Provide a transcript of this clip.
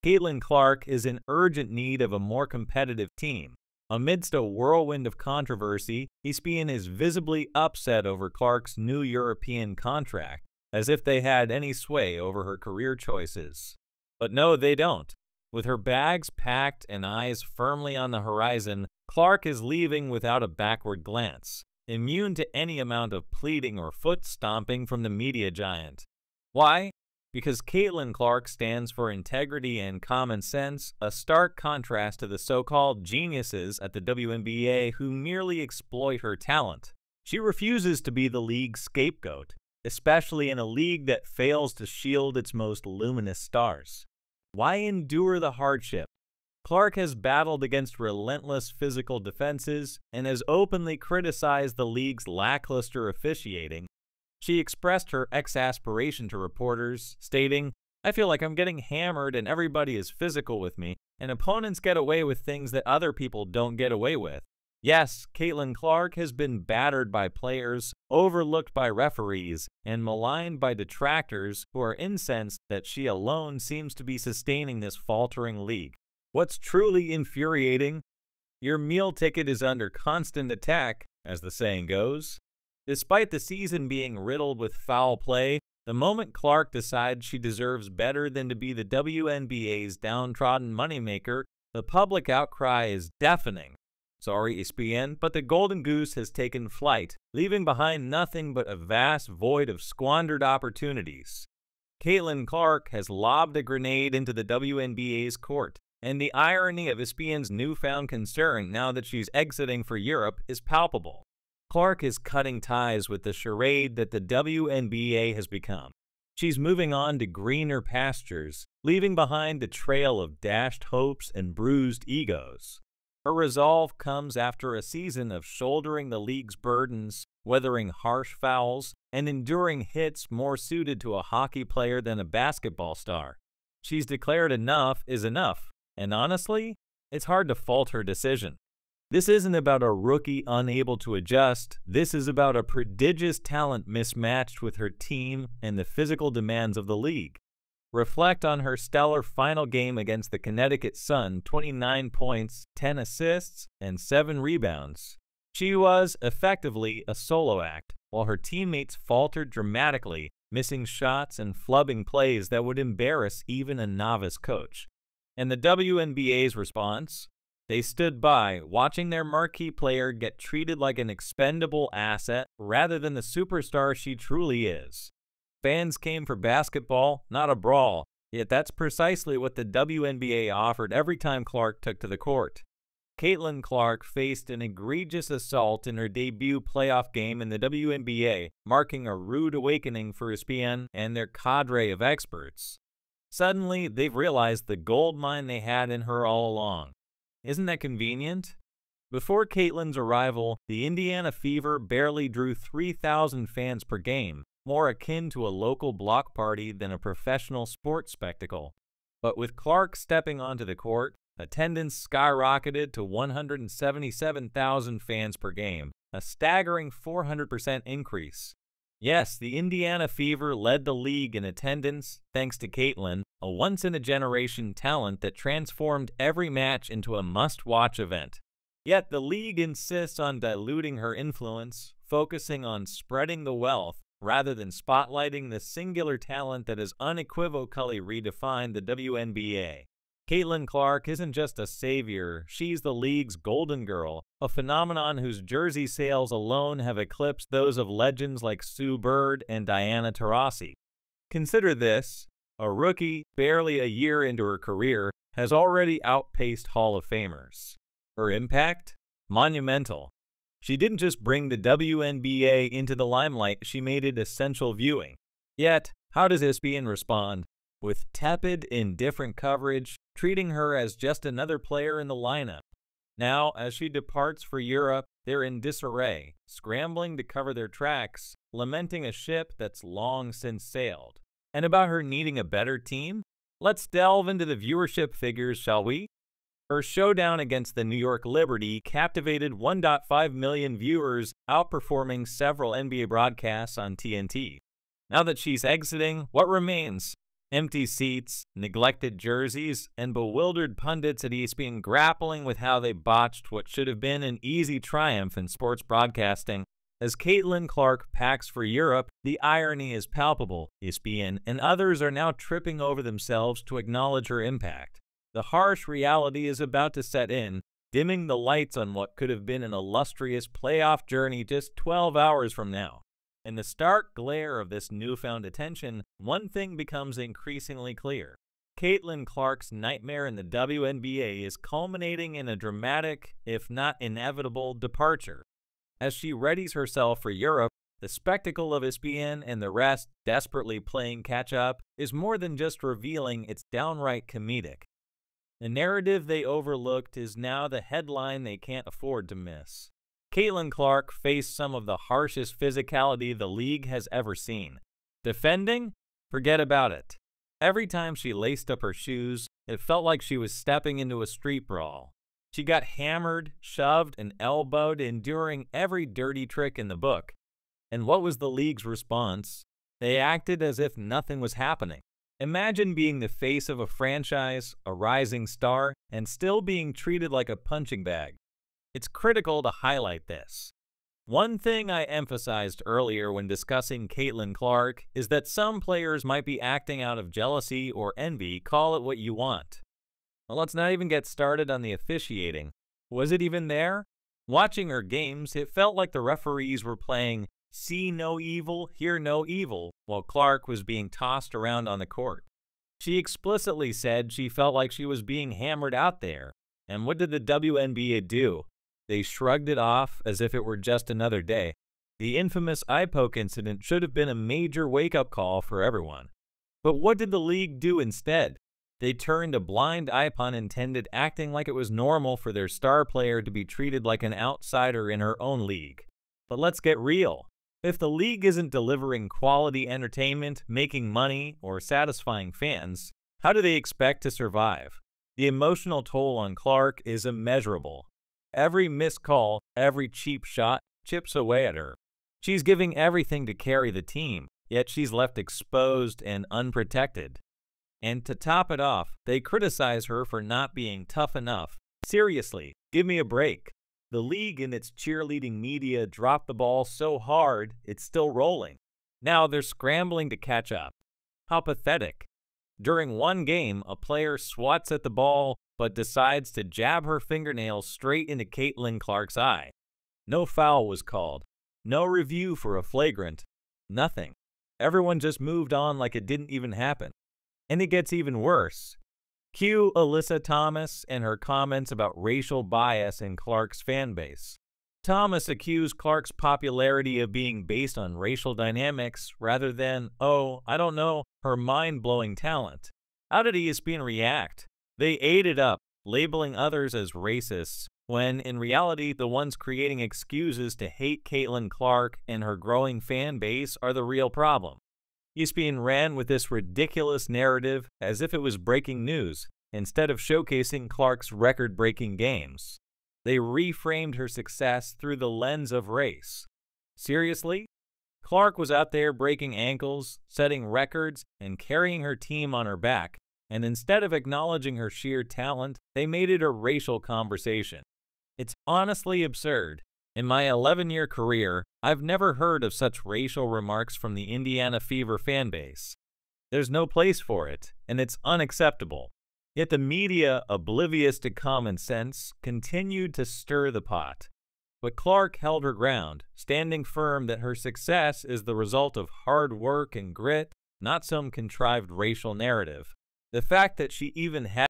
Caitlin Clark is in urgent need of a more competitive team. Amidst a whirlwind of controversy, ESPN is visibly upset over Clark's new European contract, as if they had any sway over her career choices. But no, they don't. With her bags packed and eyes firmly on the horizon, Clark is leaving without a backward glance, immune to any amount of pleading or foot stomping from the media giant. Why? Because Caitlin Clark stands for integrity and common sense, a stark contrast to the so-called geniuses at the WNBA who merely exploit her talent. She refuses to be the league's scapegoat, especially in a league that fails to shield its most luminous stars. Why endure the hardship? Clark has battled against relentless physical defenses and has openly criticized the league's lackluster officiating. She expressed her exasperation to reporters, stating, "I feel like I'm getting hammered and everybody is physical with me, and opponents get away with things that other people don't get away with." Yes, Caitlin Clark has been battered by players, overlooked by referees, and maligned by detractors who are incensed that she alone seems to be sustaining this faltering league. What's truly infuriating? Your meal ticket is under constant attack, as the saying goes. Despite the season being riddled with foul play, the moment Clark decides she deserves better than to be the WNBA's downtrodden moneymaker, the public outcry is deafening. Sorry, ESPN, but the Golden Goose has taken flight, leaving behind nothing but a vast void of squandered opportunities. Caitlin Clark has lobbed a grenade into the WNBA's court, and the irony of ESPN's newfound concern now that she's exiting for Europe is palpable. Clark is cutting ties with the charade that the WNBA has become. She's moving on to greener pastures, leaving behind a trail of dashed hopes and bruised egos. Her resolve comes after a season of shouldering the league's burdens, weathering harsh fouls, and enduring hits more suited to a hockey player than a basketball star. She's declared enough is enough, and honestly, it's hard to fault her decision. This isn't about a rookie unable to adjust. This is about a prodigious talent mismatched with her team and the physical demands of the league. Reflect on her stellar final game against the Connecticut Sun, 29 points, 10 assists, and 7 rebounds. She was, effectively, a solo act, while her teammates faltered dramatically, missing shots and flubbing plays that would embarrass even a novice coach. And the WNBA's response? They stood by, watching their marquee player get treated like an expendable asset rather than the superstar she truly is. Fans came for basketball, not a brawl, yet that's precisely what the WNBA offered every time Clark took to the court. Caitlin Clark faced an egregious assault in her debut playoff game in the WNBA, marking a rude awakening for ESPN and their cadre of experts. Suddenly, they've realized the gold mine they had in her all along. Isn't that convenient? Before Caitlin's arrival, the Indiana Fever barely drew 3,000 fans per game, more akin to a local block party than a professional sports spectacle. But with Clark stepping onto the court, attendance skyrocketed to 177,000 fans per game, a staggering 400% increase. Yes, the Indiana Fever led the league in attendance thanks to Caitlin, a once-in-a-generation talent that transformed every match into a must-watch event. Yet the league insists on diluting her influence, focusing on spreading the wealth rather than spotlighting the singular talent that has unequivocally redefined the WNBA. Caitlin Clark isn't just a savior, she's the league's golden girl, a phenomenon whose jersey sales alone have eclipsed those of legends like Sue Bird and Diana Taurasi. Consider this, a rookie, barely a year into her career, has already outpaced Hall of Famers. Her impact? Monumental. She didn't just bring the WNBA into the limelight, she made it essential viewing. Yet, how does ESPN respond? With tepid, indifferent coverage, treating her as just another player in the lineup. Now, as she departs for Europe, they're in disarray, scrambling to cover their tracks, lamenting a ship that's long since sailed. And about her needing a better team? Let's delve into the viewership figures, shall we? Her showdown against the New York Liberty captivated 1.5 million viewers, outperforming several NBA broadcasts on TNT. Now that she's exiting, what remains? Empty seats, neglected jerseys, and bewildered pundits at ESPN grappling with how they botched what should have been an easy triumph in sports broadcasting. As Caitlin Clark packs for Europe, the irony is palpable. ESPN and others are now tripping over themselves to acknowledge her impact. The harsh reality is about to set in, dimming the lights on what could have been an illustrious playoff journey just 12 hours from now. In the stark glare of this newfound attention, one thing becomes increasingly clear. Caitlin Clark's nightmare in the WNBA is culminating in a dramatic, if not inevitable, departure. As she readies herself for Europe, the spectacle of ESPN and the rest desperately playing catch-up is more than just revealing, it's downright comedic. The narrative they overlooked is now the headline they can't afford to miss. Caitlin Clark faced some of the harshest physicality the league has ever seen. Defending? Forget about it. Every time she laced up her shoes, it felt like she was stepping into a street brawl. She got hammered, shoved, and elbowed, enduring every dirty trick in the book. And what was the league's response? They acted as if nothing was happening. Imagine being the face of a franchise, a rising star, and still being treated like a punching bag. It's critical to highlight this. One thing I emphasized earlier when discussing Caitlin Clark is that some players might be acting out of jealousy or envy, call it what you want. Well, let's not even get started on the officiating. Was it even there? Watching her games, it felt like the referees were playing see no evil, hear no evil, while Clark was being tossed around on the court. She explicitly said she felt like she was being hammered out there. And what did the WNBA do? They shrugged it off as if it were just another day. The infamous eye poke incident should have been a major wake-up call for everyone. But what did the league do instead? They turned a blind eye, pun intended, acting like it was normal for their star player to be treated like an outsider in her own league. But let's get real. If the league isn't delivering quality entertainment, making money, or satisfying fans, how do they expect to survive? The emotional toll on Clark is immeasurable. Every missed call, every cheap shot chips away at her. She's giving everything to carry the team, yet she's left exposed and unprotected. And to top it off, they criticize her for not being tough enough. Seriously, give me a break. The league and its cheerleading media dropped the ball so hard, it's still rolling. Now they're scrambling to catch up. How pathetic. During one game, a player swats at the ball but decides to jab her fingernails straight into Caitlin Clark's eye. No foul was called. No review for a flagrant. Nothing. Everyone just moved on like it didn't even happen. And it gets even worse. Cue Alyssa Thomas and her comments about racial bias in Clark's fan base. Thomas accused Clark's popularity of being based on racial dynamics rather than, oh, I don't know, her mind-blowing talent. How did ESPN react? They ate it up, labeling others as racists, when in reality the ones creating excuses to hate Caitlin Clark and her growing fan base are the real problem. ESPN ran with this ridiculous narrative as if it was breaking news, instead of showcasing Clark's record-breaking games. They reframed her success through the lens of race. Seriously? Clark was out there breaking ankles, setting records, and carrying her team on her back, and instead of acknowledging her sheer talent, they made it a racial conversation. It's honestly absurd. In my 11-year career, I've never heard of such racial remarks from the Indiana Fever fanbase. There's no place for it, and it's unacceptable. Yet the media, oblivious to common sense, continued to stir the pot. But Clark held her ground, standing firm that her success is the result of hard work and grit, not some contrived racial narrative. The fact that she even had